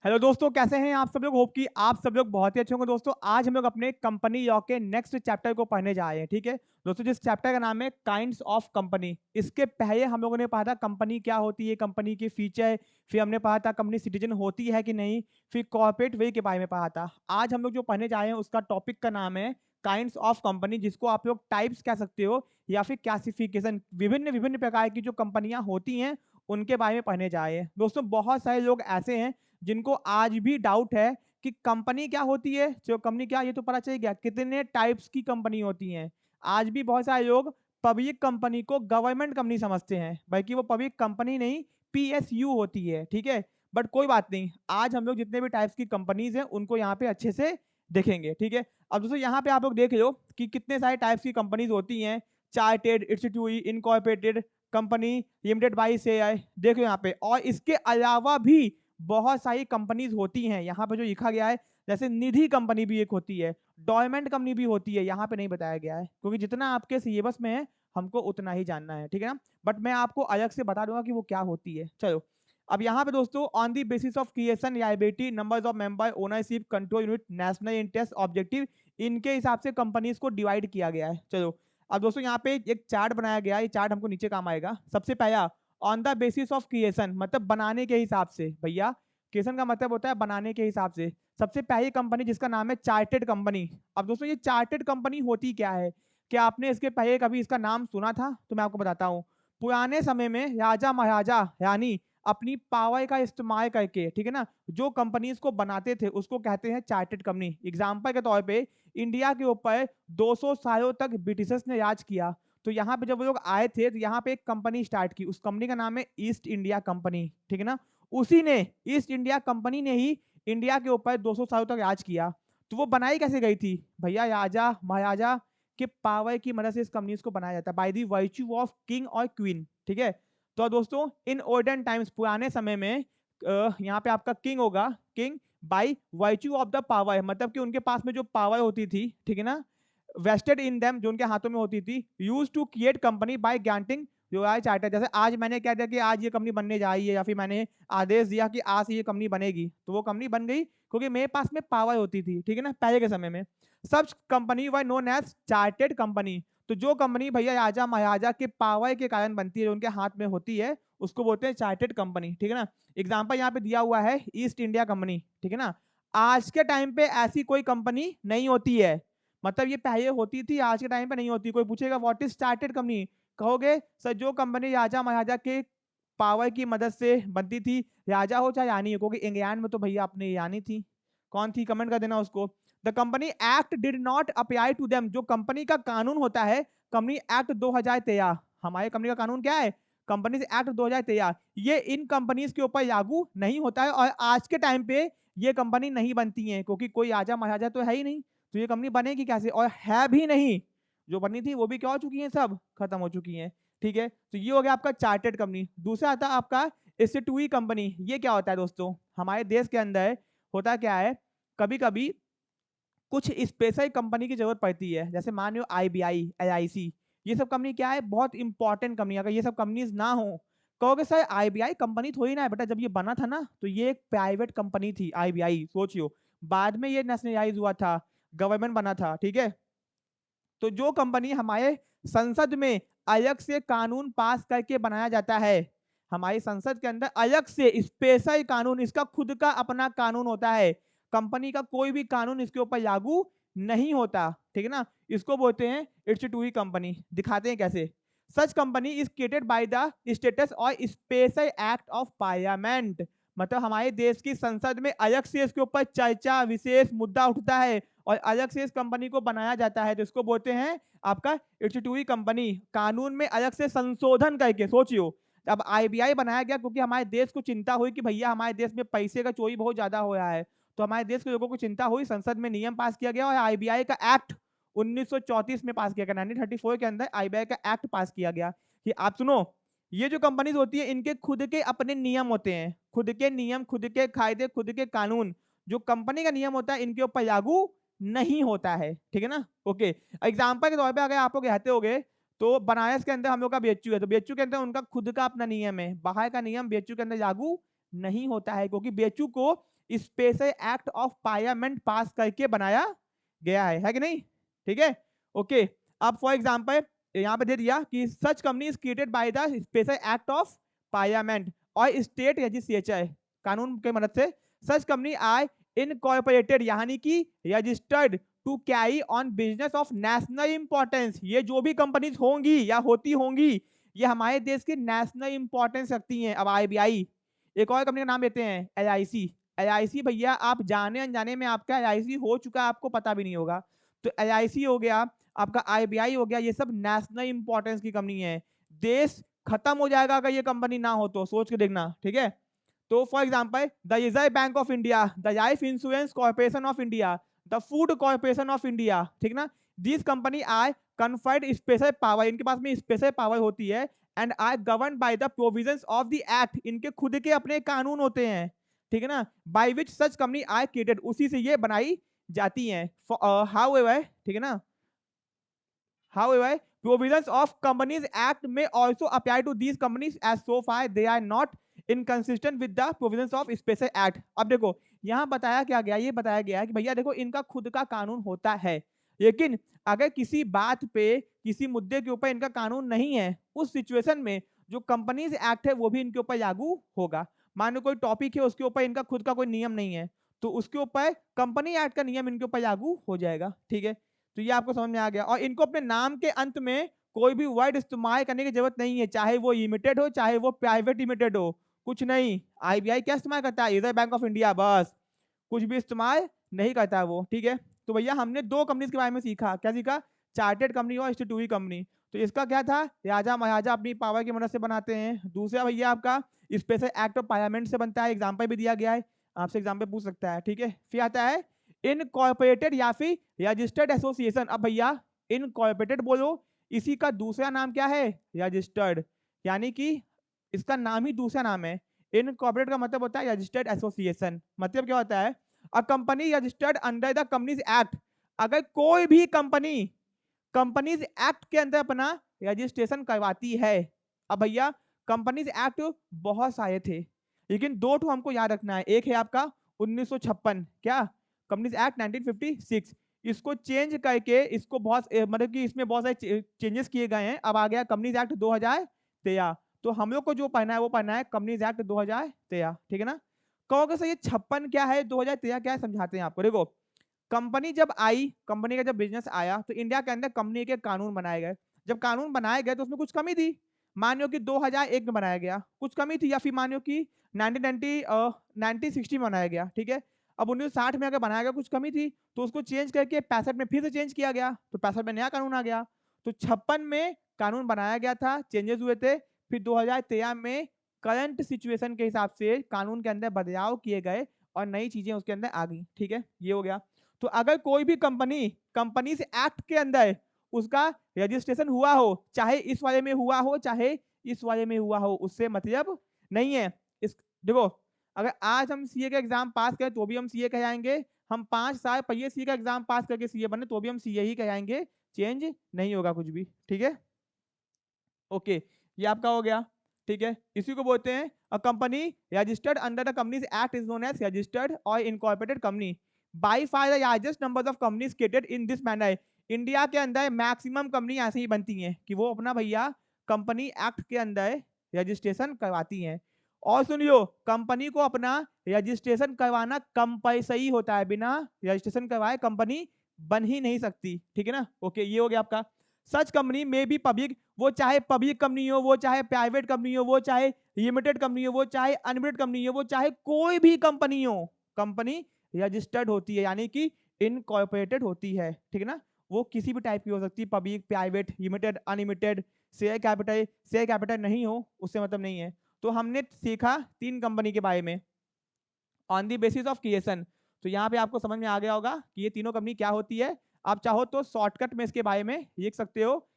Hello दोस्तों, कैसे हैं आप सब लोग। होप कि आप सब लोग बहुत ही अच्छे होंगे। दोस्तों आज हम लोग अपने कंपनी लॉ के नेक्स्ट चैप्टर को पढ़ने जा रहे हैं। ठीक है दोस्तों, जिस चैप्टर का नाम है काइंड्स ऑफ कंपनी। इसके पहले हम लोगों ने पढ़ा था कंपनी क्या होती है, कंपनी की फीचर, फिर हमने पढ़ा था कंपनी सिटीजन होती है कि नहीं, फिर कॉर्पोरेट वे के बारे में पढ़ा था। आज हम लोग जो पढ़ने जा रहे हैं उसका टॉपिक का नाम है काइंड्स ऑफ कंपनी, जिसको आप लोग टाइप्स कह सकते हो या फिर क्लासिफिकेशन। विभिन्न विभिन्न प्रकार की जो कंपनियां होती हैं उनके बारे में पढ़ने जा रहे हैं। दोस्तों बहुत सारे लोग ऐसे हैं जिनको आज भी डाउट है कि कंपनी क्या होती है। जो कंपनी क्या, ये तो पता चल गया कितने टाइप्स की कंपनी होती हैं। आज भी बहुत सारे लोग पब्लिक कंपनी को गवर्नमेंट कंपनी समझते हैं, बल्कि वो पब्लिक कंपनी नहीं पीएसयू होती है। ठीक है, बट कोई बात नहीं, आज हम लोग जितने भी टाइप्स की कंपनीज हैं उनको यहाँ पे अच्छे से देखेंगे। ठीक है, अब दोस्तों यहाँ पे आप लोग देख लो कि कितने सारे टाइप्स की कंपनीज होती हैं। Chartered, institute, incorporated company, limited by share, देखो यहाँ पे। और इसके अलावा भी बहुत सारी कंपनीज होती हैं यहाँ पे जो लिखा गया है। जैसे निधि कंपनी भी एक होती है, डॉयमेंट कंपनी भी होती है, यहाँ पे नहीं बताया गया है क्योंकि जितना आपके सिलेबस में है हमको उतना ही जानना है। ठीक है ना, बट मैं आपको अलग से बता दूंगा कि वो क्या होती है। चलो अब यहाँ पे दोस्तों, on the basis of creation, liability, numbers of member, ownership, control unit, national interest, objective, इनके हिसाब से कंपनीज को डिवाइड किया गया है। चलो अब दोस्तों यहाँ पे एक चार्ट बनाया गया है, ये चार्ट हमको नीचे काम आएगा। सबसे पहला, on the basis of creation, मतलब बनाने के हिसाब से। भैया क्रिएशन का मतलब होता है बनाने के हिसाब से। सबसे पहली कंपनी जिसका नाम है चार्टेड कंपनी। अब दोस्तों ये चार्टेड कंपनी होती क्या है, क्या आपने इसके पहले कभी इसका नाम सुना था? तो मैं आपको बताता हूँ। पुराने समय में राजा महाराजा यानी अपनी पावर का इस्तेमाल करके, ठीक है ना, जो कंपनीज को बनाते थे उसको कहते हैं चार्टेड कंपनी। एग्जाम्पल के तौर पे इंडिया के ऊपर 200 सालों तक ब्रिटिशर्स ने राज किया। तो यहाँ पे जब वो लोग आए थे तो यहाँ पे एक कंपनी स्टार्ट की, उस कंपनी का नाम है ईस्ट इंडिया कंपनी। ठीक है ना, उसी ने, ईस्ट इंडिया कंपनी ने ही इंडिया के ऊपर 200 सालों तक राज किया। तो वो बनाई कैसे गई थी भैया? राजा महाराजा के पावर की मदद से इस कंपनीज को बनाया जाता है, by the virtue of king और क्वीन। ठीक है, तो दोस्तों इन ओल्डन टाइम्स, पुराने समय में यहाँ पे आपका किंग होगा, king by virtue of the power, मतलब कि उनके पास में जो पावर होती थी, ठीक है ना, वेस्टेड इन देम, जो उनके हाथों में होती थी, use to create company by granting जो है चार्टर। जैसे आज मैंने कह दिया कि आज ये कंपनी बनने जा रही है, या फिर मैंने आदेश दिया कि आज से ये कंपनी बनेगी, तो वो कंपनी बन गई क्योंकि मेरे पास में पावर होती थी। ठीक है ना, पहले के समय में सब company were known as chartered company. तो जो कंपनी भैया राजा महाराजा के पावर के कारण बनती है, उनके हाथ में होती है, उसको बोलते हैं चार्टेड कंपनी। ठीक है ना, एग्जाम्पल यहाँ पे दिया हुआ है ईस्ट इंडिया कंपनी। ठीक है ना, आज के टाइम पे ऐसी कोई कंपनी नहीं होती है, मतलब ये पहले होती थी, आज के टाइम पे नहीं होती। कोई पूछेगा व्हाट इज स्टार्टेड कंपनी, कहोगे सर जो कंपनी राजा महाराजा के पावर की मदद से बनती थी, राजा हो चाहे रानी हो, क्योंकि इंग्लैंड में तो भैया अपनी रानी थी। कौन थी, कमेंट कर देना उसको। The company act did not apply to them, जो कंपनी का कानून होता है, कंपनी एक्ट 2013, हमारे कंपनी का कानून क्या है, कंपनीज एक्ट 2013, ये इन कंपनीज के ऊपर लागू नहीं होता है। और आज के टाइम पे ये कंपनी नहीं बनती है क्योंकि कोई राजा महाराजा तो है ही नहीं, तो ये कंपनी बनेगी कैसे, और है भी नहीं। जो बनी थी वो भी क्या हो चुकी है, सब खत्म हो चुकी है। ठीक है, तो ये हो गया आपका चार्टेड कंपनी। दूसरा आता है आपका इंस्टीट्यूट कंपनी। ये क्या होता है दोस्तों, हमारे देश के अंदर होता क्या है, कभी कभी कुछ स्पेशल कंपनी की जरूरत पड़ती है। जैसे मान लो आईबीआई, एलआईसी, ये सब कंपनी क्या है, बहुत इंपॉर्टेंट कंपनी। अगर ये सब कंपनीज ना हो, कहोगे सर आईबीआई कंपनी थोड़ी ना है बेटा, जब ये बना था ना तो ये एक प्राइवेट कंपनी थी आईबीआई, सोचियो। बाद में ये नेशनलाइज हुआ था, गवर्नमेंट बना था। ठीक है, तो जो कंपनी हमारे संसद में अलग से कानून पास करके बनाया जाता है, हमारी संसद के अंदर अलग से स्पेशल कानून, इसका खुद का अपना कानून होता है, कंपनी का कोई भी कानून इसके ऊपर लागू नहीं होता। ठीक है ना, इसको बोलते हैं इंस्टीट्यूट कंपनी। दिखाते हैं कैसे। Such company is created by the status और स्पेशल एक्ट ऑफ पार्लियामेंट, मतलब हमारे देश की संसद में अलग से इसके ऊपर चर्चा, विशेष मुद्दा उठता है और अलग से इस कंपनी को बनाया जाता है, जिसको बोलते हैं आपका इंस्टीट्यूट कंपनी, कानून में अलग से संशोधन करके। सोचियो, अब आईबीआई बनाया गया क्योंकि हमारे देश को चिंता हुई कि भैया हमारे देश में पैसे का चोरी बहुत ज्यादा हो रहा है, तो हमारे देश के लोगों को चिंता हुई, संसद में नियम पास किया गया और आईबीआई का एक्ट 1934 में पास किया गया, 1934 के अंदर आईबीआई का एक्ट पास किया गया कि आप सुनो, ये जो कंपनीज होती है इनके खुद के अपने नियम होते हैं, खुद के नियम, खुद के कायदे, खुद के कानून। जो कंपनी का नियम होता है इनके ऊपर लागू नहीं होता है। ठीक है ना, ओके। एग्जाम्पल के तौर पे अगर आप लोग कहते होगे तो बनारस के अंदर हम लोग का बीएचयू है, तो बीएचयू के अंदर उनका खुद का अपना नियम है, बाहर का नियम बीएचयू के अंदर लागू नहीं होता है क्योंकि बीएचयू को स्पेशल एक्ट ऑफ पार्लियामेंट पास करके बनाया गया है कि नहीं, ठीक है। ओके, अब फॉर एग्जांपल यहाँ पे दे दिया कि such company is created by the special act of parliament और स्टेट लेजिस्लेचर, कानून के मदद से सच कंपनी आर इनकॉर्पोरेटेड यानी कि registered to carry on business of national importance. ये जो भी कंपनीज होंगी या होती होंगी ये हमारे देश की नेशनल इंपॉर्टेंस रखती हैं। अब आरबीआई, एक और कंपनी का नाम लेते हैं एलआईसी। एलआईसी भैया आप जाने अनजाने में आपका एलआईसी हो चुका है, आपको पता भी नहीं होगा। तो एलआईसी हो गया, आपका आरबीआई हो गया, ये सब नेशनल इंपॉर्टेंस की कंपनी है। देश खत्म हो जाएगा अगर ये कंपनी ना हो तो, सोच के देखना, ठीक है। तो for example the Reserve Bank of India, the Life Insurance Corporation of India, the Food Corporation of India, ठीक ना, this company are conferred special power, इनके पास में स्पेशल पावर होती है and are govern by the provisions of the act, इनके खुद के अपने कानून होते हैं, ठीक है ना, by which such company are created, उसी से ये बनाई जाती हैं। हाउएवर, ठीक है ना, however provisions of companies act may also apply to these companies as so far they are not inconsistent with the provisions of special act। अब देखो यहाँ बताया क्या गया, ये बताया गया कि भैया देखो इनका खुद का कानून होता है, लेकिन अगर किसी बात पे किसी मुद्दे के ऊपर इनका कानून नहीं है, उस सिचुएशन में जो कंपनीज एक्ट है वो भी इनके ऊपर लागू होगा। मान लो कोई टॉपिक है उसके ऊपर इनका खुद का कोई नियम नहीं है, तो उसके ऊपर कंपनी एक्ट का नियम इनके ऊपर लागू हो जाएगा, ठीक है। तो ये आपको समझ में आ गया। और इनको अपने नाम के अंत में कोई भी वर्ड इस्तेमाल करने की जरूरत नहीं है, चाहे वो लिमिटेड हो चाहे वो प्राइवेट लिमिटेड हो, कुछ नहीं। आरबीआई क्या इस्तेमाल करता है, रिजर्व बैंक ऑफ इंडिया, बस, कुछ भी इस्तेमाल नहीं करता वो, ठीक है। तो भैया हमने दो कंपनीज के बारे में सीखा, क्या सीखा, चार्टेड कंपनी और इंस्टीट्यूट कंपनी। तो इसका क्या था, राजा महाराजा अपनी पावर की मदद से बनाते हैं। दूसरा भैया आपका स्पेशल एक्ट ऑफ पार्लियामेंट से बनता है, एग्जाम्पल भी दिया गया है, आपसे एग्जाम्पल पूछ सकता है, ठीक है। फिर आता है इनकॉर्पोरेटेड या फिर रजिस्टर्ड एसोसिएशन। अब भैया इनकॉर्पोरेटेड बोलो, इसी का दूसरा नाम क्या है, रजिस्टर्ड, यानी कि इसका नाम ही दूसरा नाम है। इनकॉर्पोरेट का मतलब होता है रजिस्टर्ड एसोसिएशन, मतलब क्या होता है, अ company registered under the companies act, अगर कोई भी कंपनी कंपनीज एक्ट के अंदर अपना रजिस्ट्रेशन करवाती है। अब भैया कंपनीज एक्ट बहुत सारे थे, लेकिन दो ठो हमको याद रखना है। एक है आपका 1956, क्या, कंपनीज एक्ट 1956, इसको चेंज करके इसको बहुत मतलब कि इसमें बहुत सारे चेंजेस किए गए हैं। अब आ गया कंपनीज एक्ट 2013। तो हम लोग को जो पढ़ना है वो पढ़ना है कंपनीज एक्ट 2013, ठीक है ना। कहोगे सर ये 56 क्या है, 2013 क्या है, समझाते हैं आपको। देखो कंपनी जब आई, कंपनी का जब बिजनेस आया तो इंडिया के अंदर कंपनी के कानून बनाए गए। जब कानून बनाए गए तो उसमें कुछ कमी थी, मान लो कि 2001 में बनाया गया, कुछ कमी थी, या फिर मान लो कि 1960 में बनाया गया, ठीक है। अब 1960 में अगर बनाया गया कुछ कमी थी तो उसको चेंज करके 65 में फिर से चेंज किया गया, तो 65 में नया कानून आ गया। तो 56 में कानून बनाया गया था, चेंजेस हुए थे, फिर 2013 में करंट सिचुएशन के हिसाब से कानून के अंदर बदलाव किए गए और नई चीजें उसके अंदर आ गई, ठीक है, ये हो गया। तो अगर कोई भी कंपनी कंपनीज एक्ट के अंदर उसका रजिस्ट्रेशन हुआ हो, चाहे इस वाले में हुआ हो चाहे इस वाले में हुआ हो, उससे मतलब नहीं है। इस देखो अगर आज हम सीए का एग्जाम पास करें तो भी हम सीए कहलाएंगे, हम 5 साल पहले सीए का एग्जाम पास करके सीए बने तो भी हम सीए ही कहलाएंगे, चेंज नहीं होगा कुछ भी, ठीक है। ओके, ये आपका हो गया, ठीक है। इसी को बोलते हैं a company registered under the companies act is known as registered और incorporated company. By far the largest number of companies created in this manner, India के अंदर मैक्सिमम कंपनी ऐसे ही बनती हैं कि वो अपना भैया कंपनी एक्ट के अंदर रजिस्ट्रेशन करवाती हैं। और सुनियो कंपनी को अपना रजिस्ट्रेशन करवाना कंपलसरी होता है, बिना रजिस्ट्रेशन करवाए कंपनी बन ही नहीं सकती, ठीक है ना। ओके, ये हो गया आपका। सच कंपनी में भी पब्लिक, वो चाहे पब्लिक कंपनी हो, वो चाहे प्राइवेट कंपनी हो, वो चाहे लिमिटेड कंपनी हो, वो चाहे अनलिमिटेड कंपनी हो, वो चाहे कोई भी कंपनी हो, कंपनी रजिस्टर्ड होती है यानी कि इनकॉर्पोरेटेड होती है, ठीक है ना। वो किसी भी टाइप की हो सकती है, public, private, limited, unlimited, share capital नहीं हो उससे मतलब नहीं है। तो हमने सीखा 3 कंपनी के बारे में on the basis of creation. तो यहाँ पे आपको समझ में आ गया होगा कि ये तीनों कंपनी क्या होती है। आप चाहो तो शॉर्टकट में इसके बारे में लिख सकते हो,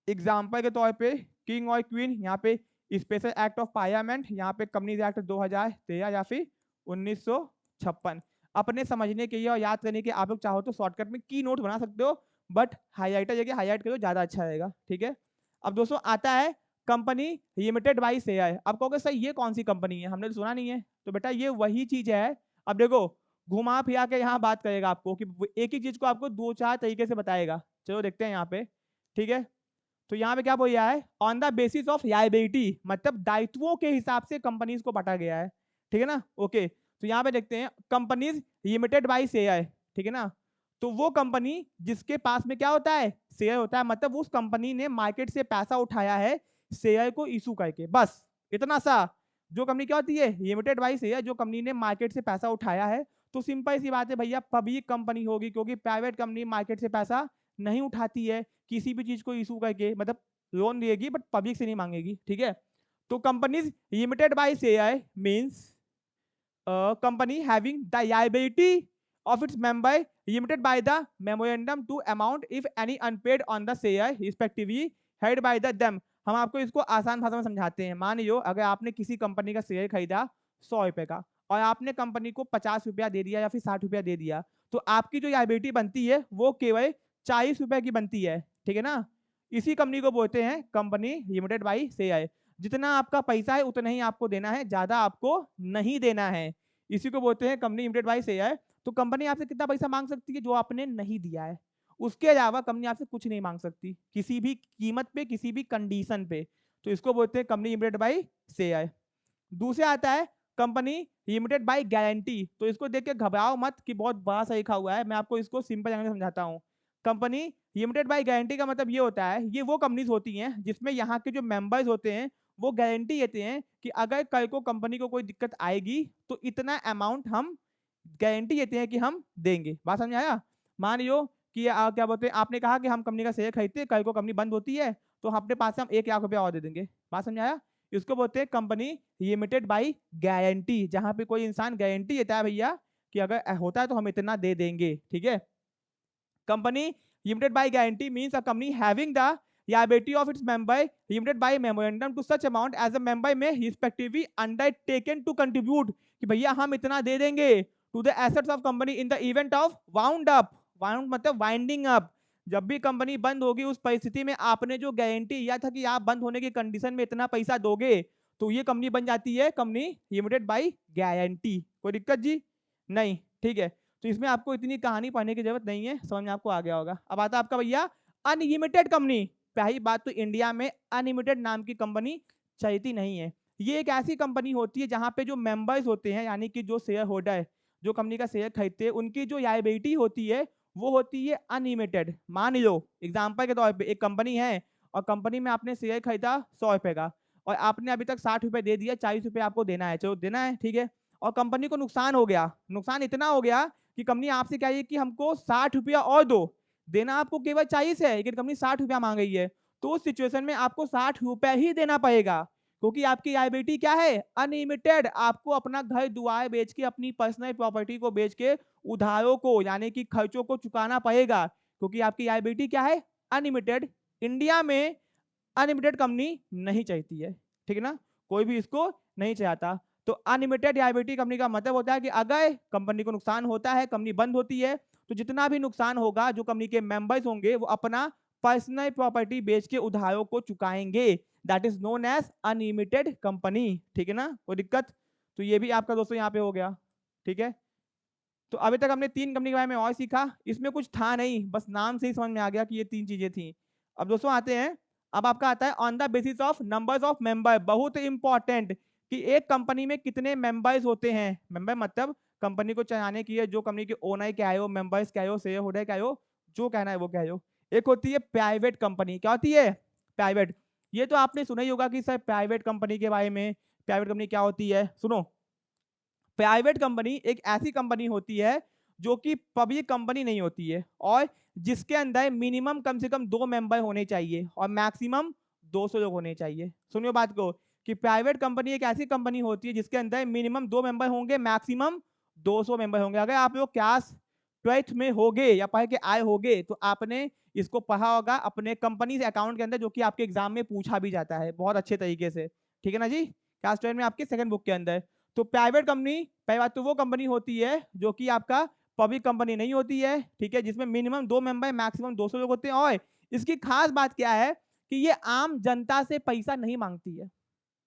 एग्जाम्पल के तौर पे किंग और क्वीन, यहाँ पे स्पेशल एक्ट ऑफ पार्लियामेंट, यहाँ पे कंपनीज एक्ट 2013 या फिर 1956। अपने समझने के लिए और याद करने के आप लोग चाहो तो शॉर्टकट में की नोट बना सकते हो, बट हाईलाइटर जगह हाईलाइट करो, ज्यादा अच्छा रहेगा, ठीक है। अब दोस्तों आता है कंपनी लिमिटेड बाई शेयर। अब कहोगे सर ये कौन सी कंपनी है, हमने तो सुना नहीं है। तो बेटा ये वही चीज है। अब देखो घुमा फिरा के यहाँ बात करेगा आपको कि एक ही चीज को आपको दो चार तरीके से बताएगा। चलो देखते हैं यहाँ पे, ठीक है। तो यहाँ पे क्या बोल रहा है, on the basis of liability, मतलब दायित्वों के हिसाब से कंपनीज को बांटा गया है, ठीक है ना। ओके, तो यहाँ पे देखते हैं कंपनीज लिमिटेड बाई शेयर, ठीक है ना। तो वो कंपनी जिसके पास में क्या होता है, शेयर होता है, मतलब उस कंपनी ने मार्केट से पैसा उठाया है शेयर को इशू करके, बस इतना सा। जो कंपनी क्या होती है, लिमिटेड बाई शेयर, जो कंपनी ने मार्केट से पैसा उठाया है। तो सिंपल सी बात है भैया, पब्लिक कंपनी होगी, क्योंकि प्राइवेट कंपनी मार्केट से पैसा नहीं उठाती है किसी भी चीज को इशू करके, मतलब लोन देगी बट पब्लिक से नहीं मांगेगी, ठीक है। तो companies limited by share means company having the liability of its member limited by the memorandum to amount if any unpaid on the share respectively held by the them। हम आपको इसको आसान भाषा में समझाते हैं। मान लो अगर आपने किसी कंपनी का शेयर खरीदा 100 रुपए का, और आपने कंपनी को 50 रुपया दे दिया या फिर 60 रुपया दे दिया, तो आपकी जो लायबिलिटी बनती है वो केवल 40 रुपए की बनती है, ठीक है ना। इसी कंपनी को बोलते हैं कंपनी लिमिटेड बाई शेयर। जितना आपका पैसा है उतना ही आपको देना है, ज्यादा आपको नहीं देना है। इसी को बोलते हैं कंपनी लिमिटेड बाई शेयर। तो कंपनी आपसे कितना पैसा मांग सकती है, जो आपने नहीं दिया है। उसके अलावा कंपनी आपसे कुछ नहीं मांग सकती, किसी भी कीमत पे, किसी भी कंडीशन पे। तो इसको बोलते हैं कंपनी लिमिटेड बाई शेयर। दूसरा आता है कंपनी लिमिटेड बाई गारंटी। तो इसको देख के घबराओ मत कि बहुत बड़ा सा लिखा हुआ है, मैं आपको इसको सिंपल लैंग्वेज में समझाता हूँ। कंपनी लिमिटेड बाई गारंटी का मतलब ये होता है, ये वो कंपनीज होती हैं जिसमें यहाँ के जो मेंबर्स होते हैं वो गारंटी देते हैं कि अगर कल को कंपनी को कोई दिक्कत आएगी तो इतना अमाउंट हम गारंटी देते हैं कि हम देंगे। बात समझ आया। मान लो कि क्या बोलते हैं, आपने कहा कि हम कंपनी का शेयर खरीदते हैं, कल को कंपनी बंद होती है तो अपने पास से हम 1 लाख रुपया और दे देंगे। बात समझ आया। इसको बोलते हैं कंपनी लिमिटेड बाई गारंटी, जहां पे कोई इंसान गारंटी देता है भैया कि अगर होता है तो हम इतना दे देंगे, ठीक है। Company limited by guarantee means a company having the liability of its member limited by memorandum to such amount as the member may respectively undertaken to contribute, कि भैया हम इतना दे देंगे to the assets of company in the event of wound up। wound मतलब winding up. जब भी company बंद होगी उस परिस्थिति में आपने जो गारंटी दिया था कि आप बंद होने की कंडीशन में इतना पैसा दोगे, तो ये कंपनी बन जाती है कंपनी लिमिटेड बाई गारंटी। कोई दिक्कत जी नहीं, ठीक है। तो इसमें आपको इतनी कहानी पढ़ने की जरूरत नहीं है, समझ में आपको आ गया होगा। अब आता है आपका भैया अनलिमिटेड कंपनी। पहली बात तो इंडिया में अनलिमिटेड नाम की कंपनी चलती नहीं है। ये एक ऐसी कंपनी होती है जहां पे जो मेंबर्स होते हैं, यानी कि जो शेयर होल्डर जो कंपनी का शेयर खरीदते हैं, उनकी जो लायबिलिटी होती है वो होती है अनलिमिटेड। मान लो एग्जांपल के तौर पे एक कंपनी है और कंपनी में आपने शेयर खरीदा 100 रुपए का, और आपने अभी तक 60 रुपए दे दिया, 40 रुपए आपको देना है, चलो देना है, ठीक है। और कंपनी को नुकसान हो गया, नुकसान इतना हो गया कि कंपनी आपसे कह रही है कि हमको 60 रुपया और दो। देना आपको केवल 40 है लेकिन कंपनी 60 रुपया मांग रही है, तो उस सिचुएशन में आपको 60 रुपया ही देना पड़ेगा, क्योंकि आपकी लायबिलिटी क्या है, अनलिमिटेड। आपको अपना घर दुआर बेच के, अपनी पर्सनल प्रॉपर्टी को बेच के उधारों को यानी कि खर्चों को चुकाना पड़ेगा, क्योंकि आपकी लायबिलिटी क्या है, अनलिमिटेड। इंडिया में अनलिमिटेड कंपनी नहीं चाहती है, ठीक है ना, कोई भी इसको नहीं चाहता। तो अनलिमिटेड लायबिलिटी कंपनी का मतलब होता है कि अगर कंपनी को नुकसान होता है, कंपनी बंद होती है, तो जितना भी नुकसान होगा जो कंपनी के मेंबर्स होंगे वो अपना पर्सनल प्रॉपर्टी बेच के उधारों को चुकाएंगे। That is known as unlimited company, ठीक है ना, कोई दिक्कत। तो ये भी आपका दोस्तों यहाँ पे हो गया, ठीक है। तो अभी तक हमने 3 कंपनी के बारे में और सीखा, इसमें कुछ था नहीं, बस नाम से ही समझ में आ गया कि ये 3 चीजें थी। अब दोस्तों आते हैं, अब आपका आता है on the basis of numbers of member. बहुत इंपॉर्टेंट कि एक कंपनी में कितने मेंबर्स होते हैं। मेंबर मतलब कंपनी को चलाने की है, जो कंपनी के ओनर क्या है, मेंबर्स क्या है, शेयर होल्डर क्या है, जो कहना है वो क्या है। एक होती है प्राइवेट कंपनी। क्या होती है, प्राइवेट। ये तो आपने सुना ही होगा कि सर प्राइवेट कंपनी के बारे में, प्राइवेट कंपनी क्या होती है। सुनो, प्राइवेट कंपनी एक ऐसी कंपनी होती है जो कि पब्लिक कंपनी नहीं होती है, और जिसके अंदर मिनिमम कम से कम 2 मेंबर होने चाहिए और मैक्सिमम 200 लोग होने चाहिए। सुनियो बात को, कि प्राइवेट कंपनी एक ऐसी कंपनी होती है जिसके अंदर मिनिमम 2 मेंबर होंगे, मैक्सिमम 200 मेंबर होंगे। अगर आप लोग क्लास 12th में होगे या पढ़ के आए होगे तो आपने इसको पढ़ा होगा अपने कंपनी अकाउंट के अंदर, जो कि आपके एग्जाम में पूछा भी जाता है बहुत अच्छे तरीके से, ठीक है ना जी, क्लास 12 में आपके सेकंड बुक के अंदर। तो प्राइवेट कंपनी पहली बात तो वो कंपनी होती है जो कि आपका पब्लिक कंपनी नहीं होती है, ठीक है, जिसमें मिनिमम 2 मेंबर मैक्सिमम 200 लोग होते हैं। और इसकी खास बात क्या है कि ये आम जनता से पैसा नहीं मांगती है।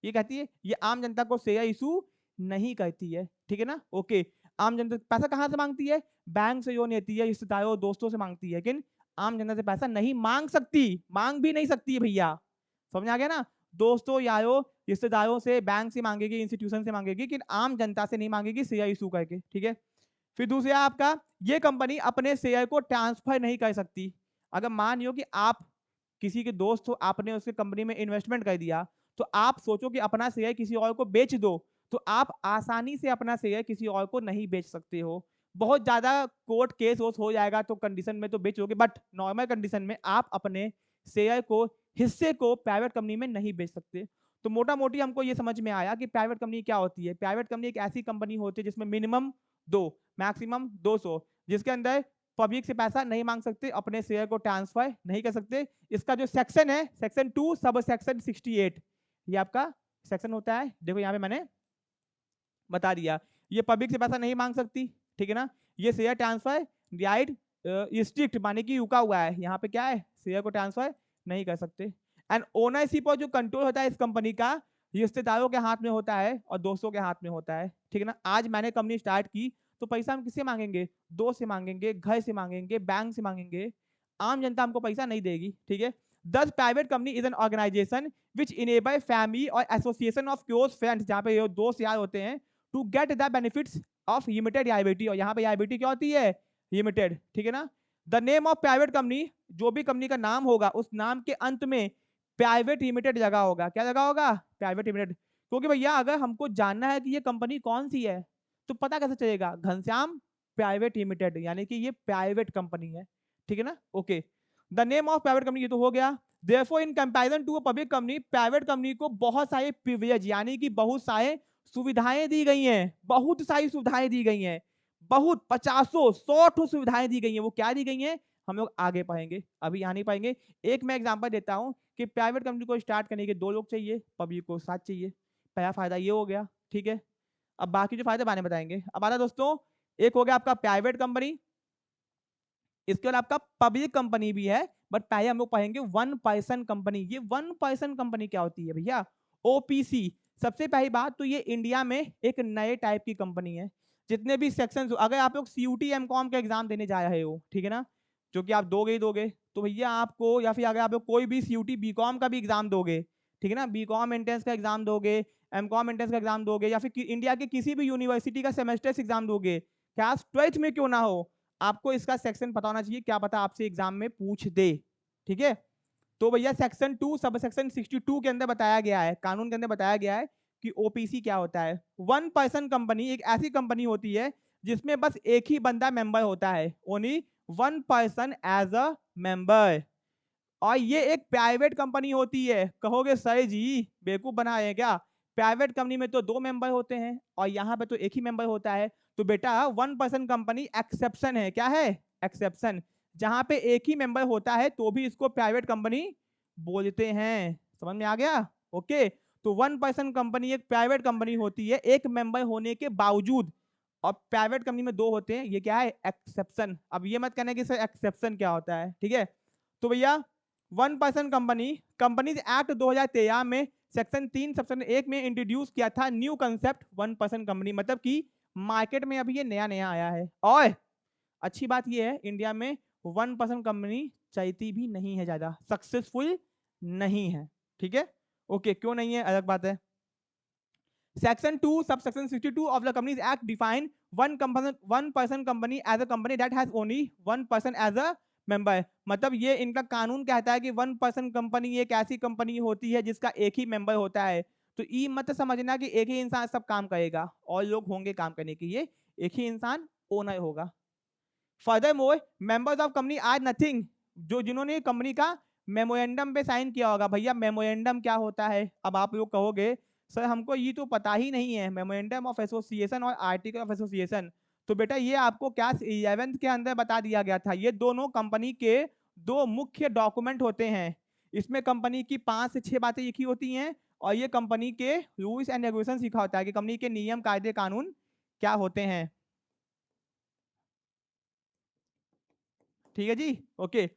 ये कहती है ये आम जनता को शेयर इशू नहीं करती है, ठीक है ना। ओके, आम जनता पैसा कहाँ से मांगती है? बैंक से जो लेती है, रिश्तेदारों दोस्तों से मांगती है, लेकिन आम जनता से पैसा नहीं मांग सकती, मांग भी नहीं सकती है भैया। समझ आ गया ना? दोस्तों यारों रिश्तेदारों से, बैंक से मांगेगी, इंस्टीट्यूशन से मांगेगी, लेकिन आम जनता से नहीं मांगेगी शेयर इशू करके, ठीक है। फिर दूसरा आपका, ये कंपनी अपने शेयर को ट्रांसफर नहीं कर सकती। अगर मान लो कि आप किसी के दोस्त हो, आपने उसके कंपनी में इन्वेस्टमेंट कर दिया, तो आप सोचो कि अपना शेयर किसी और को बेच दो, तो आप आसानी से अपना शेयर किसी और को नहीं बेच सकते हो। बहुत ज्यादा कोर्ट केस हो जाएगा तो कंडीशन में तो बेचोगे, बट नॉर्मल कंडीशन में आप अपने शेयर को, हिस्से को प्राइवेट कंपनी में नहीं बेच सकते। तो मोटा मोटी हमको ये समझ में आया कि प्राइवेट कंपनी क्या होती है। प्राइवेट कंपनी एक ऐसी कंपनी होती है जिसमें मिनिमम 2, मैक्सिमम 200, जिसके अंदर पब्लिक से पैसा नहीं मांग सकते, अपने शेयर को ट्रांसफर नहीं कर सकते। इसका जो सेक्शन है, सेक्शन 2 सब सेक्शन 68, ये आपका सेक्शन होता है। देखो यहाँ पे मैंने बता दिया, ये पब्लिक से पैसा नहीं मांग सकती, ठीक है ना। ये शेयर ट्रांसफर राइट स्ट्रिक्ट माने कि रुका हुआ है, यहाँ पे क्या है, शेयर को ट्रांसफर नहीं कर सकते। एंड ओनरशिप और जो कंट्रोल होता है इस कंपनी का, रिश्तेदारों के हाथ में होता है और दोस्तों के हाथ में होता है, ठीक है ना। आज मैंने कंपनी स्टार्ट की तो पैसा हम किससे मांगेंगे? दोस्त से मांगेंगे, घर से मांगेंगे, बैंक से मांगेंगे। आम जनता हमको पैसा नहीं देगी, ठीक है। Thus private company is an organisation which enable family और एसोसिएशन ऑफ क्लोज फ्रेंड्स, जहाँ पे दोस्त यार होते हैं, to get the benefits of limited liability, और यहाँ पे लायबिलिटी क्या होती है? लिमिटेड, ठीक है ना। The name of private company, जो भी कंपनी का नाम होगा उस नाम के अंत में प्राइवेट लिमिटेड लगा होगा। क्या लगा होगा? Private limited. क्योंकि भैया अगर हमको जानना है कि ये कंपनी कौन सी है तो पता कैसे चलेगा? घनश्याम प्राइवेट लिमिटेड, यानी कि ये प्राइवेट कंपनी है, ठीक है ना। Okay, the name of private company ये तो हो गया। Therefore in comparison to a public company, private company को बहुत सारे प्रिविलेज यानी कि बहुत सारे सुविधाएं दी गई हैं, बहुत सारी सुविधाएं दी गई हैं, बहुत 50-100 सुविधाएं दी गई हैं। वो क्या दी गई हैं हम लोग आगे पढ़ेंगे, अभी यहाँ नहीं पाएंगे। एक मैं एग्जांपल देता हूँ कि प्राइवेट कंपनी को स्टार्ट करने के 2 लोग चाहिए, पब्लिक को 7 चाहिए। पहला फायदा ये हो गया, ठीक है। अब बाकी जो फायदे बारे में बताएंगे। अब आता दोस्तों, एक हो गया आपका प्राइवेट कंपनी, इसके बाद आपका पब्लिक कंपनी भी है, बट पहले हम लोग पढ़ेंगे वन पर्सन कंपनी। ये वन पर्सन कंपनी क्या होती है भैया? ओपीसी। सबसे पहली बात तो ये इंडिया में एक नए टाइप की कंपनी है। जितने भी सेक्शन, अगर आप लोग सीयूटी एमकॉम का एग्जाम देने जा रहे हो, ठीक है ना, जो कि आप दोगे ही दोगे, तो भैया आपको, या फिर अगर आप लोग कोई भी सीयूटी बीकॉम का भी एग्जाम दोगे, ठीक है ना, बीकॉम एंट्रेंस का एग्जाम दोगे, एमकॉम एंट्रेंस का एग्जाम दोगे, या फिर इंडिया के किसी भी यूनिवर्सिटी का सेमेस्टर एग्जाम दोगे, क्लास 12th में क्यों ना हो, आपको इसका सेक्शन पता होना चाहिए। क्या पता आपसे एग्जाम में पूछ दे, ठीक है। तो भैया सेक्शन 2 सब सेक्शन 62 के अंदर बताया गया है, कानून के अंदर बताया गया है कि ओपीसी क्या होता है। वन पर्सन कंपनी एक ऐसी कंपनी होती है जिसमें बस एक ही बंदा मेंबर होता है, only one person as a member. और ये एक प्राइवेट कंपनी होती है। कहोगे सर जी बेवकूफ बना है क्या? प्राइवेट कंपनी में तो 2 मेंबर होते हैं और यहाँ पे तो एक ही मेंबर होता है। तो बेटा वन पर्सन कंपनी एक्सेप्शन है। क्या है? एक्सेप्शन। जहां पे एक ही मेंबर होता है तो भी इसको प्राइवेट कंपनी बोलते हैं। समझ में आ गया? ओके, तो वन पर्सन कंपनी एक प्राइवेट कंपनी होती है एक मेंबर होने के बावजूद, और प्राइवेट कंपनी में 2 होते हैं। ये क्या है? एक्सेप्शन। अब ये मत कहना कि सर एक्सेप्शन क्या होता है, ठीक है। तो भैया one person company, companies act 2013 में सेक्शन 3 सेक्शन 1 में इंट्रोड्यूस किया था new concept one person company, मतलब कि मार्केट में अभी ये नया नया आया है। और अच्छी बात ये है इंडिया में वन पर्सन कंपनी चलती भी नहीं है, ज्यादा सक्सेसफुल नहीं है, ठीक है। ओके, क्यों नहीं है अलग बात है। Section 2 sub section 62 of the companies act define one person company as a company that has only one person as a member. मतलब ये इनका कानून कहता है कि वन पर्सन कंपनी एक ऐसी कंपनी होती है जिसका एक ही मेंबर होता है। तो ई मत समझना कि एक ही इंसान सब काम करेगा और लोग होंगे काम करने के लिए, एक ही इंसान ओनर होगा। Furthermore members of company are nothing, जो जिन्होंने कंपनी का मेमोरेंडम पे साइन किया होगा। भैया मेमोरेंडम क्या होता है? अब आप लोग कहोगे सर हमको ये तो पता ही नहीं है, मेमोरेंडम ऑफ एसोसिएशन और आर्टिकल ऑफ एसोसिएशन। तो बेटा ये आपको क्लास 11th के अंदर बता दिया गया था। ये दोनों कंपनी के 2 मुख्य डॉक्यूमेंट होते हैं। इसमें कंपनी की 5 से 6 बातें लिखी होती हैं और ये कंपनी के रूल्स एंड रेगुलेशन लिखा होता है कि कंपनी के नियम कायदे कानून क्या होते हैं, ठीक है जी। ओके,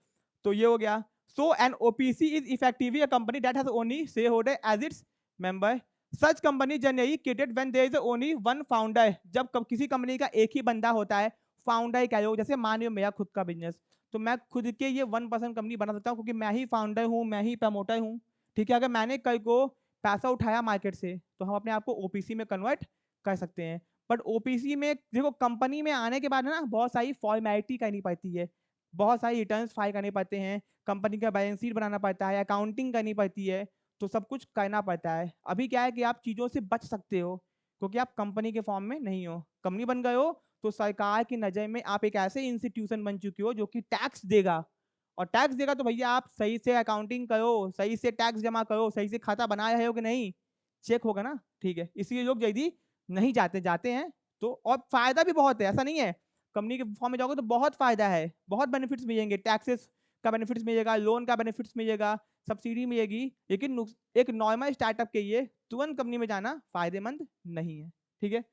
तो ये हो गया। So an OPC is effectively a company that has only shareholder as its member. Such company generally created when there is only one founder. जब किसी कंपनी का एक ही बंदा होता है, फाउंडर क्या हो, जैसे मान लो मेरा खुद का बिजनेस, तो मैं खुद के ये 1% कंपनी बना सकता हूँ क्योंकि मैं ही फाउंडर हूँ, मैं ही प्रमोटर हूँ। ठीक है, अगर मैंने कल को पैसा उठाया मार्केट से तो हम अपने आप को ओपीसी में कन्वर्ट कर सकते हैं। बट ओपीसी में देखो, कंपनी में आने के बाद ना बहुत सारी फॉर्मेलिटी करनी पड़ती है, बहुत सारी रिटर्न्स फाइल करने पड़ते हैं, कंपनी का बैलेंस शीट बनाना पड़ता है, अकाउंटिंग करनी पड़ती है, तो सब कुछ करना पड़ता है। अभी क्या है कि आप चीज़ों से बच सकते हो क्योंकि आप कंपनी के फॉर्म में नहीं हो, कंपनी बन गए हो तो सरकार की नज़र में आप एक ऐसे इंस्टीट्यूशन बन चुके हो जो कि टैक्स देगा, और टैक्स देगा तो भैया आप सही से अकाउंटिंग करो, सही से टैक्स जमा करो, सही से खाता बना रहे हो कि नहीं, चेक होगा ना। ठीक है, इसलिए लोग जल्दी नहीं जाते हैं। तो और फायदा भी बहुत है, ऐसा नहीं है, कंपनी के फॉर्म में जाओगे तो बहुत फायदा है, बहुत बेनिफिट्स मिलेंगे, टैक्सेस का बेनिफिट्स मिलेगा, लोन का बेनिफिट्स मिलेगा, सब्सिडी मिलेगी। लेकिन एक नॉर्मल स्टार्टअप के लिए तुरंत कंपनी में जाना फायदेमंद नहीं है। ठीक है,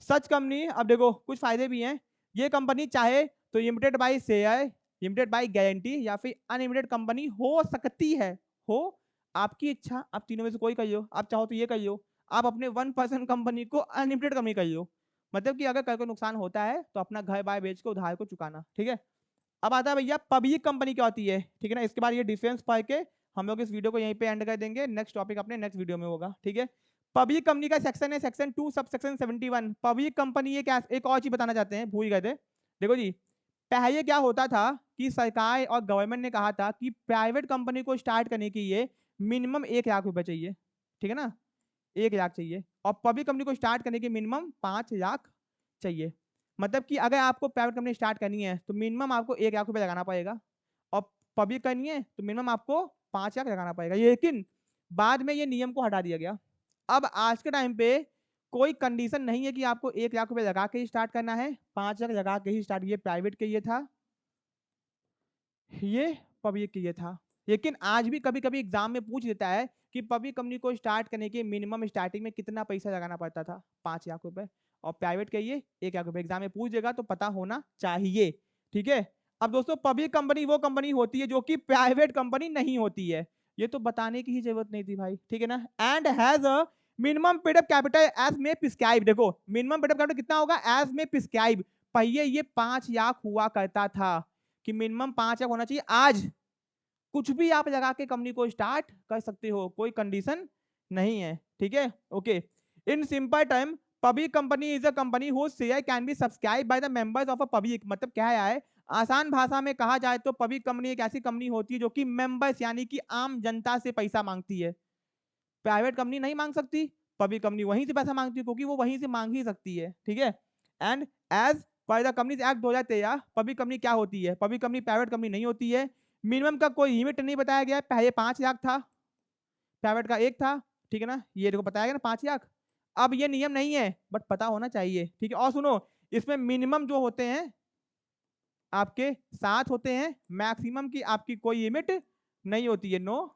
सच कंपनी, अब देखो कुछ फायदे भी हैं। ये कंपनी चाहे तो limited by share, limited by guarantee या फिर अनलिमिटेड कंपनी हो सकती है। हो, आपकी इच्छा, आप तीनों में से कोई कहियो, आप चाहो तो ये कहियो, आप अपने 1% कंपनी को अनलिमिटेड कंपनी कहियो, मतलब कि अगर कल को नुकसान होता है तो अपना घर बाय बेच के उधार को चुकाना। ठीक है, अब आता है भैया पब्लिक कंपनी क्या होती है। ठीक है ना, इसके बाद ये डिफरेंस पढ़ के हम लोग इस वीडियो को यहीं पे एंड कर देंगे, नेक्स्ट टॉपिक अपने नेक्स्ट वीडियो में होगा। ठीक है, पब्लिक कंपनी का सेक्शन है section 2 sub section 71। Public company एक और चीज बताना चाहते हैं, भूल गए थे। देखो जी, पहले क्या होता था कि सरकार और गवर्नमेंट ने कहा था कि प्राइवेट कंपनी को स्टार्ट करने के लिए मिनिमम 1 लाख रुपए चाहिए। ठीक है ना, 1 लाख चाहिए, और पब्लिक कंपनी को स्टार्ट करने के मिनिमम 5 लाख चाहिए। मतलब कि अगर आपको प्राइवेट कंपनी स्टार्ट करनी है तो मिनिमम आपको 1 लाख रुपए लगाना पड़ेगा, और पब्लिक करनी है तो मिनिमम आपको 5 लाख लगाना पड़ेगा। लेकिन बाद में ये नियम को हटा दिया गया। अब आज के टाइम पे कोई कंडीशन नहीं है कि आपको 1 लाख रुपए लगा के ही स्टार्ट करना है, 5 लाख लगा के ही स्टार्ट। ये प्राइवेट के लिए था, ये पब्लिक के लिए था। लेकिन आज भी कभी कभी एग्जाम में पूछ देता है कि पब्लिक कंपनी को स्टार्ट करने के मिनिमम स्टार्टिंग में कितना पैसा लगाना पड़ता था, 5 लाख रुपए, और प्राइवेट के लिए 1 लाख रुपए। एग्जाम में पूछ देगा तो पता होना चाहिए। ठीक है, अब दोस्तों पब्लिक कंपनी वो कंपनी होती है जो कि प्राइवेट कंपनी नहीं होती है, ये तो बताने की ही जरूरत नहीं थी भाई। ठीक है ना, and has a minimum paid up capital as may prescribe. देखो मिनिमम पेड अप कैपिटल कितना होगा, एज में प्रिस्क्राइब। पहले ये 5 लाख हुआ करता था कि मिनिमम 5 लाख होना चाहिए। आज कुछ भी आप लगा के कंपनी को स्टार्ट कर सकते हो, कोई कंडीशन नहीं है। ठीक है, okay. In simple term, public company is a company whose share can be subscribe by the members of a public. मतलब क्या है, आसान भाषा में कहा जाए तो पब्लिक कंपनी एक ऐसी कंपनी होती है जो कि मेंबर्स यानी कि आम जनता से पैसा मांगती है। प्राइवेट कंपनी नहीं मांग सकती, पब्लिक कंपनी वहीं से पैसा मांगती है क्योंकि वो वहीं से मांग ही सकती है। ठीक है, and as per the companies act 2013, public company क्या होती है, पब्लिक कंपनी प्राइवेट कंपनी नहीं होती है। मिनिमम का कोई लिमिट नहीं बताया गया, पहले 5 लाख था, प्राइवेट का 1 था। ठीक है ना, ये देखो बताया गया ना 5 लाख। अब ये नियम नहीं है बट पता होना चाहिए। ठीक है, और सुनो, इसमें मिनिमम जो होते हैं आपके 7 होते हैं, मैक्सिमम की आपकी कोई लिमिट नहीं होती है, नो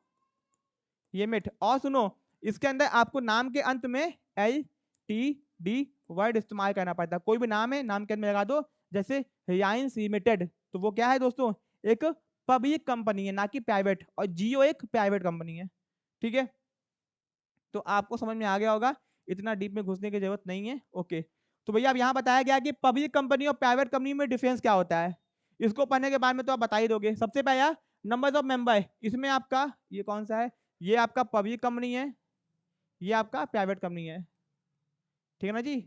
लिमिट। और सुनो, इसके अंदर आपको नाम के अंत में LTD वर्ड इस्तेमाल करना पड़ता है। कोई भी नाम है, नाम के अंत में लगा दो, जैसे रिलायंस लिमिटेड, तो वो क्या है दोस्तों, एक पब्लिक कंपनी है ना कि प्राइवेट, और जियो एक प्राइवेट कंपनी है। ठीक है, तो आपको समझ में आ गया होगा, इतना डीप में घुसने की जरूरत नहीं है। ओके, तो भैया अब यहाँ बताया गया कि पब्लिक कंपनी और प्राइवेट कंपनी में डिफरेंस क्या होता है। इसको पढ़ने के बाद में तो आप बता ही दोगे। सबसे पहला नंबर्स ऑफ मेंबर, इसमें आपका ये कौन सा है, ये आपका पब्लिक कंपनी है, ये आपका प्राइवेट कंपनी है। ठीक है ना जी,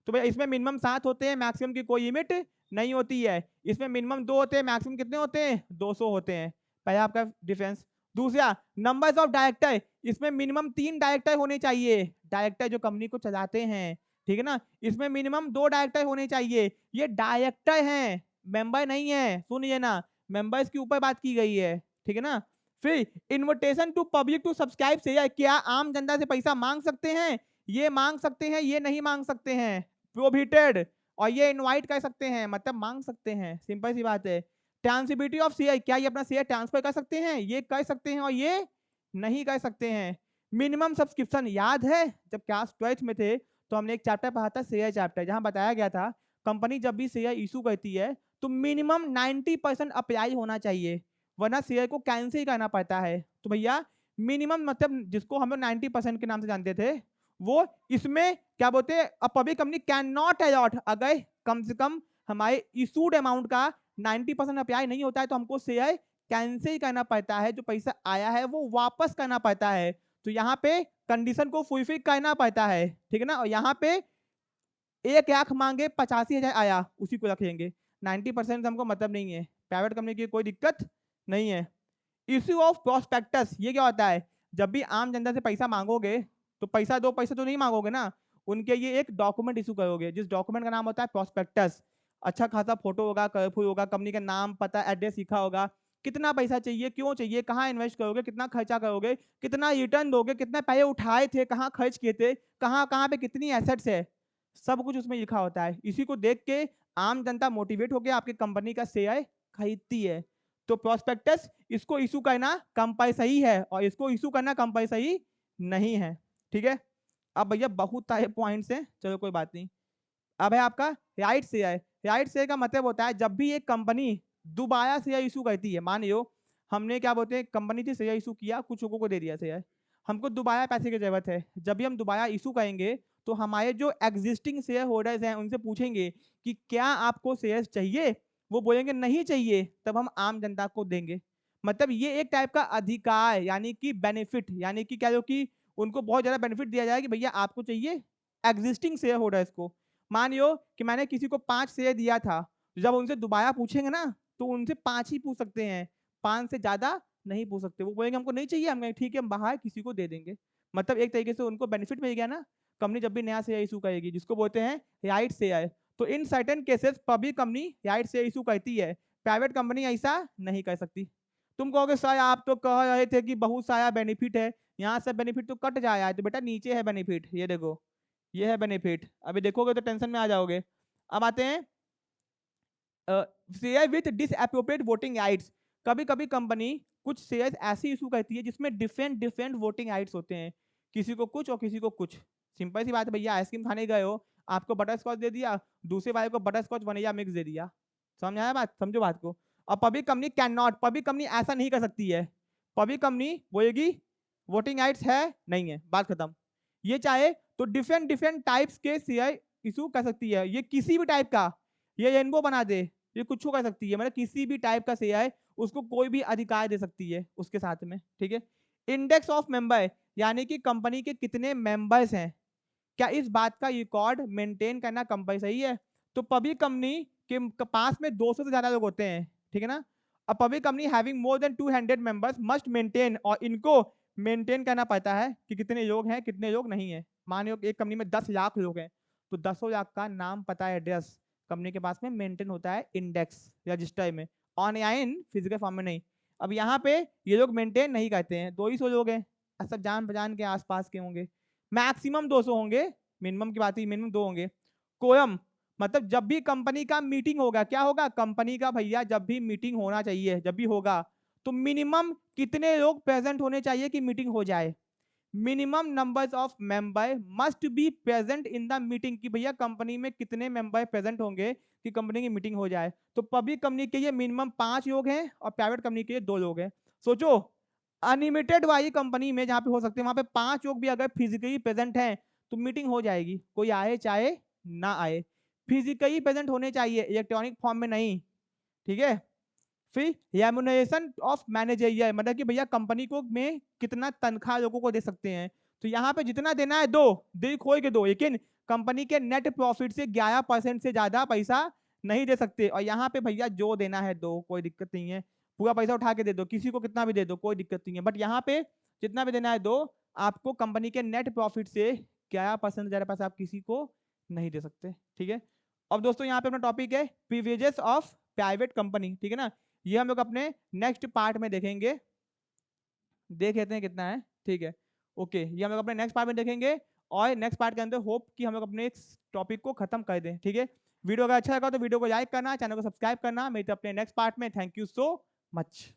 तो भैया इसमें मिनिमम 7 होते हैं, मैक्सिमम की कोई लिमिट नहीं होती है। इसमें मिनिमम 2 होते हैं, मैक्सिमम कितने होते हैं, 200 होते हैं। पहला आपका डिफरेंस। दूसरा नंबर्स ऑफ डायरेक्टर, इसमें मिनिमम 3 डायरेक्टर होने चाहिए, डायरेक्टर जो कंपनी को चलाते हैं। ठीक है ना, इसमें मिनिमम 2 डायरेक्टर होने चाहिए। ये डायरेक्टर हैं, मेंबर नहीं है, सुनिए ना, मेंबर्स के ऊपर बात की गई है। ठीक है ना, फिर invitation to public to subscribe से, क्या आम जनता से पैसा मांग सकते हैं, ये मांग सकते हैं, ये नहीं मांग सकते हैं, प्रोहिबिटेड। और ये इनवाइट कर सकते हैं, मतलब मांग सकते हैं, सिंपल सी बात है। ट्रांसबिलिटी ऑफ शेयर, क्या ये अपना शेयर ट्रांसफर कर सकते हैं, ये कर सकते हैं और ये नहीं कर सकते हैं। मिनिमम सब्सक्रिप्शन, याद है जब क्लास 12th में थे तो हमने एक चैप्टर पढ़ा था, शेयर चैप्टर, जहां बताया गया था कंपनी जब भी शेयर इशू करती है तो मिनिमम 90% अप्लाई होना चाहिए। वरना शेयर को कैंसिल ही करना पड़ता है। तो भैया मिनिमम मतलब जिसको हम लोग 90% के नाम से जानते थे, वो इसमें क्या बोलते हैं, a public company can not allot, अगर कम से कम हमारे इशूड अमाउंट का 90% अप्लाई नहीं होता है तो हमको शेयर कैंसिल करना पड़ता है, जो पैसा आया है वो वापस करना पड़ता है। तो यहाँ पे कंडीशन को फुलफिल करना पड़ता है, ठीक है ना। और यहाँ पे 1 लाख मांगे 85,000 आया, उसी को रखेंगे। 90% से हमको मतलब नहीं है, प्राइवेट कंपनी की कोई दिक्कत नहीं है। इश्यू ऑफ प्रोस्पेक्टस, ये क्या होता है, जब भी आम जनता से पैसा मांगोगे तो पैसा दो, पैसा तो नहीं मांगोगे ना, उनके ये एक डॉक्यूमेंट इशू करोगे, जिस डॉक्यूमेंट का नाम होता है प्रोस्पेक्टस। अच्छा खासा फोटो होगा, कलरफुल होगा, कंपनी का नाम पता एड्रेस लिखा होगा, कितना पैसा चाहिए, क्यों चाहिए, कहाँ इन्वेस्ट करोगे, कितना खर्चा करोगे, कितना रिटर्न दोगे, कितने पैसे उठाए थे, कहाँ खर्च किए थे, कहाँ कहाँ पे कितनी एसेट्स है, सब कुछ उसमें लिखा होता है। इसी को देख के आम जनता मोटिवेट होकर आपकी कंपनी का शेयर खरीदती है। तो प्रोस्पेक्टस इसको इशू करना कंपल्सरी है और इसको इशू करना कंपल्सरी नहीं है, ठीक है। अब भैया बहुत सारे पॉइंट्स हैं, चलो कोई बात नहीं। अब है आपका राइट शेयर। राइट शेयर का मतलब होता है जब भी एक कंपनी दोबारा शेयर इशू करती है, मान लो हमने क्या बोलते हैं कंपनी से शेयर इशू किया, कुछ लोगों को दे दिया शेयर, हमको दोबारा पैसे की जरूरत है, जब भी हम दोबारा इशू करेंगे तो हमारे जो एग्जिस्टिंग शेयर होल्डर्स हैं उनसे पूछेंगे कि क्या आपको शेयर्स चाहिए, वो बोलेंगे नहीं चाहिए, तब हम आम जनता को देंगे। मतलब ये एक टाइप का अधिकार यानी कि बेनिफिट, यानी कि क्या, जो कि उनको बहुत ज्यादा बेनिफिट दिया जाए कि भैया आपको चाहिए एग्जिस्टिंग शेयर होल्डर्स को। मान लो कि मैंने किसी को 5 शेयर दिया था, जब उनसे दोबारा पूछेंगे ना तो उनसे 5 ही पूछ सकते हैं, 5 से ज्यादा नहीं पूछ सकते। वो बोलेंगे हमको नहीं चाहिए, हम कहेंगे ठीक है हम बाहर किसी को दे देंगे। मतलब एक तरीके से उनको बेनिफिट मिल गया ना, कंपनी जब भी नया शेयर इशू करेगी, जिसको बोलते हैं राइट शेयर। तो in certain cases public company right share issue करती है, प्राइवेट कंपनी ऐसा नहीं कर सकती। तुम कहोगे सर आप तो कह रहे थे कि बहुत सारा बेनिफिट है, यहाँ से बेनिफिट तो कट जाएगा, तो बेटा नीचे है बेनिफिट, ये देखो ये है बेनिफिट, अभी देखोगे तो टेंशन में आ जाओगे। अब आते हैं शेयर विथ डिसएप्रोप्रिएट वोटिंग राइट्स। कभी कभी कंपनी कुछ शेयर्स ऐसी इशू करती है जिसमें डिफरेंट डिफरेंट वोटिंग राइट्स होते हैं, किसी को कुछ और किसी को कुछ। सिंपल सी बात है भैया, आइसक्रीम खाने गए हो, आपको बटर स्कॉच दे दिया, दूसरे वाले को बटर स्कॉच वनीला मिक्स दे दिया, समझ आया बात, समझो बात को। और public company can not, public company ऐसा नहीं कर सकती है, पब्लिक कंपनी बोलेगी वोटिंग राइट्स है नहीं है, बात खत्म। ये चाहे तो डिफरेंट डिफरेंट टाइप्स के शेयर इशू कर सकती है, ये किसी भी टाइप का, ये रेनबो बना दे, ये कुछ कर सकती है, मतलब किसी भी टाइप का शेयर उसको कोई भी अधिकार दे सकती है उसके साथ में, ठीक है। इंडेक्स ऑफ मेंबर, यानी कि कंपनी के कितने मेंबर्स हैं, क्या इस बात का रिकॉर्ड मेंटेन करना कंपलसरी है। तो पब्लिक कंपनी के पास में 200 से ज्यादा लोग होते हैं, ठीक है ना। अ public company having more than 200 members must maintain, और इनको मेंटेन करना पड़ता है कि कितने लोग हैं कितने लोग नहीं है। मान लो एक कंपनी में 10 लाख लोग हैं, तो 10 लाख का नाम पता एड्रेस कंपनी के पास में मेंटेन होता है इंडेक्स रजिस्टर में, ऑन या इन फिजिकल फॉर्म में नहीं। अब यहाँ पे ये लोग मेंटेन नहीं करते हैं, 200 लोग हैं, सब जान पहचान के आसपास के होंगे, मैक्सिमम 200 होंगे, मिनिमम की बात ही मिनिमम 2 होंगे। कोयम, मतलब जब भी कंपनी का मीटिंग होगा, क्या होगा कंपनी का भैया, जब भी मीटिंग होना चाहिए, जब भी होगा तो मिनिमम कितने लोग प्रेजेंट होने चाहिए कि मीटिंग हो जाए। Minimum numbers of member must be present in the meeting, कि भैया कंपनी में कितने मेंबर प्रेजेंट होंगे कि कंपनी की मीटिंग हो जाए। तो पब्लिक कंपनी के लिए मिनिमम 5 लोग हैं और प्राइवेट कंपनी के लिए 2 लोग हैं। सोचो अनलिमिटेड वाली कंपनी में जहां पे हो सकते हैं वहां पे 5 लोग भी अगर फिजिकली प्रेजेंट हैं तो मीटिंग हो जाएगी, कोई आए चाहे ना आए। फिजिकली प्रेजेंट होने चाहिए, इलेक्ट्रॉनिक फॉर्म में नहीं, ठीक है। फिर रेम्युनरेशन ऑफ मैनेजरियल, मतलब कि भैया कंपनी को में कितना तनख्वाह लोगों को दे सकते हैं, तो यहाँ पे जितना देना है दो, दिल खोल के दो, लेकिन कंपनी के नेट प्रॉफिट से 11% से ज्यादा पैसा नहीं दे सकते। और यहाँ पे भैया जो देना है दो, कोई दिक्कत नहीं है, पूरा पैसा उठा के दे दो, किसी को कितना भी दे दो, कोई दिक्कत नहीं है। बट यहाँ पे जितना भी देना है दो, आपको कंपनी के नेट प्रॉफिट से 11% ज्यादा पैसा आप किसी को नहीं दे सकते, ठीक है। अब दोस्तों यहाँ पे अपना टॉपिक है प्रिविलेजेस ऑफ प्राइवेट कंपनी, ठीक है ना। ये हम लोग अपने नेक्स्ट पार्ट में देखेंगे, देख लेते हैं कितना है, ठीक है। ओके, ये हम लोग अपने नेक्स्ट पार्ट में देखेंगे, और नेक्स्ट पार्ट के अंदर होप कि हम लोग अपने टॉपिक को खत्म कर दें, ठीक है। वीडियो अगर अच्छा लगा तो वीडियो को लाइक करना, चैनल को सब्सक्राइब करना, मिलते हैं अपने नेक्स्ट पार्ट में। Thank you so much.